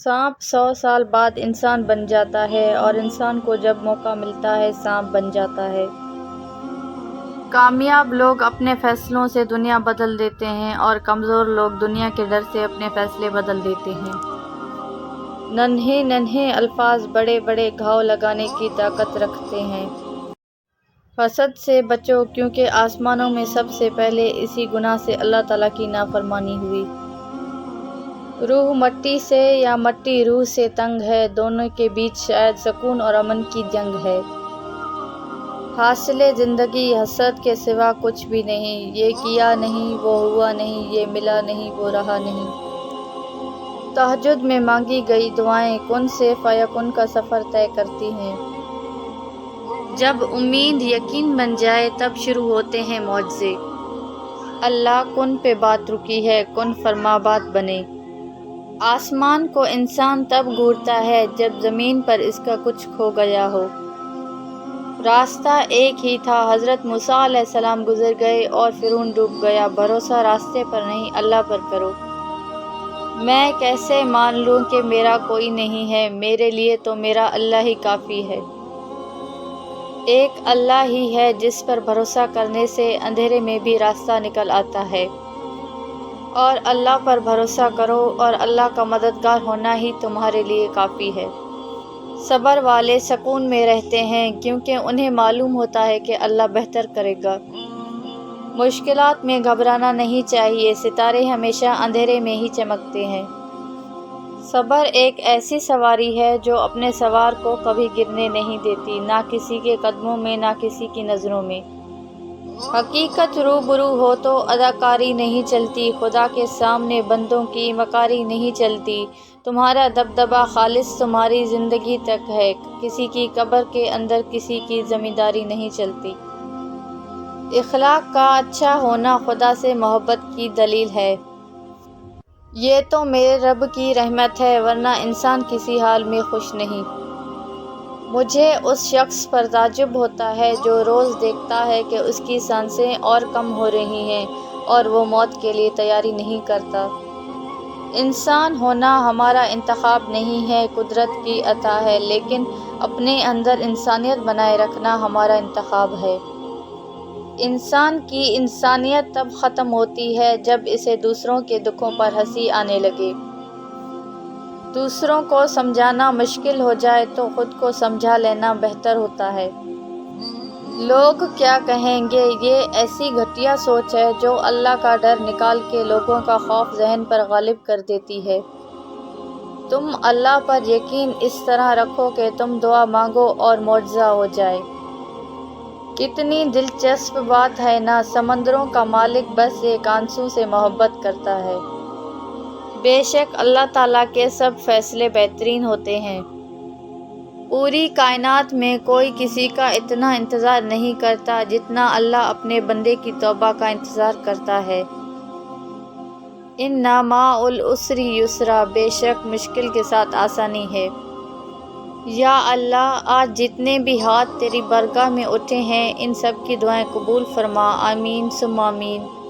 سانپ 100 سال بعد انسان بن جاتا ہے اور انسان کو جب موقع ملتا ہے سانپ بن جاتا ہے۔ کامیاب لوگ اپنے فیصلوں سے دنیا بدل دیتے ہیں اور کمزور لوگ دنیا کے ڈر سے اپنے فیصلے بدل دیتے ہیں۔ ننھے ننھے الفاظ بڑے بڑے گھاؤ لگانے کی طاقت رکھتے ہیں۔ حسد سے بچو کیونکہ آسمانوں میں سب سے پہلے اسی گناہ سے اللہ تعالیٰ کی نافرمانی ہوئی۔ روح مٹی سے یا مٹی روح سے تنگ ہے، دونوں کے بیچ شاید سکون اور امن کی جنگ ہے۔ حاصل زندگی حسد کے سوا کچھ بھی نہیں، یہ کیا نہیں وہ ہوا نہیں، یہ ملا نہیں وہ رہا نہیں۔ تہجد میں مانگی گئی دعائیں کن سے فیکون کا سفر طے کرتی ہیں۔ جب امید یقین بن جائے تب شروع ہوتے ہیں معجزے۔ اللہ کن پہ بات رکی ہے، کن فرما بات بنے۔ آسمان کو انسان تب گھورتا ہے جب زمین پر اس کا کچھ کھو گیا ہو۔ راستہ ایک ہی تھا، حضرت موسیٰ علیہ السلام گزر گئے اور فرعون ڈوب گیا۔ بھروسہ راستے پر نہیں اللہ پر کرو۔ میں کیسے مان لوں کہ میرا کوئی نہیں ہے، میرے لیے تو میرا اللہ ہی کافی ہے۔ ایک اللہ ہی ہے جس پر بھروسہ کرنے سے اندھیرے میں بھی راستہ نکل آتا ہے۔ اور اللہ پر بھروسہ کرو اور اللہ کا مددگار ہونا ہی تمہارے لیے کافی ہے۔ صبر والے سکون میں رہتے ہیں کیونکہ انہیں معلوم ہوتا ہے کہ اللہ بہتر کرے گا۔ مشکلات میں گھبرانا نہیں چاہیے، ستارے ہمیشہ اندھیرے میں ہی چمکتے ہیں۔ صبر ایک ایسی سواری ہے جو اپنے سوار کو کبھی گرنے نہیں دیتی، نہ کسی کے قدموں میں نہ کسی کی نظروں میں۔ حقیقت روبرو ہو تو اداکاری نہیں چلتی، خدا کے سامنے بندوں کی مکاری نہیں چلتی۔ تمہارا دبدبا خالص تمہاری زندگی تک ہے، کسی کی قبر کے اندر کسی کی زمینداری نہیں چلتی۔ اخلاق کا اچھا ہونا خدا سے محبت کی دلیل ہے۔ یہ تو میرے رب کی رحمت ہے ورنہ انسان کسی حال میں خوش نہیں۔ مجھے اس شخص پر تعجب ہوتا ہے جو روز دیکھتا ہے کہ اس کی سانسیں اور کم ہو رہی ہیں اور وہ موت کے لیے تیاری نہیں کرتا۔ انسان ہونا ہمارا انتخاب نہیں ہے، قدرت کی عطا ہے، لیکن اپنے اندر انسانیت بنائے رکھنا ہمارا انتخاب ہے۔ انسان کی انسانیت تب ختم ہوتی ہے جب اسے دوسروں کے دکھوں پر ہنسی آنے لگے۔ دوسروں کو سمجھانا مشکل ہو جائے تو خود کو سمجھا لینا بہتر ہوتا ہے۔ لوگ کیا کہیں گے، یہ ایسی گھٹیا سوچ ہے جو اللہ کا ڈر نکال کے لوگوں کا خوف ذہن پر غالب کر دیتی ہے۔ تم اللہ پر یقین اس طرح رکھو کہ تم دعا مانگو اور معجزہ ہو جائے۔ کتنی دلچسپ بات ہے نا، سمندروں کا مالک بس ایک آنسو سے محبت کرتا ہے۔ بے شک اللہ تعالیٰ کے سب فیصلے بہترین ہوتے ہیں۔ پوری کائنات میں کوئی کسی کا اتنا انتظار نہیں کرتا جتنا اللہ اپنے بندے کی توبہ کا انتظار کرتا ہے۔ اِنَّ مَعَ الْعُسْرِ یُسْرًا، بے شک مشکل کے ساتھ آسانی ہے۔ یا اللہ، آج جتنے بھی ہاتھ تیری بارگاہ میں اٹھے ہیں ان سب کی دعائیں قبول فرما، آمین ثم آمین۔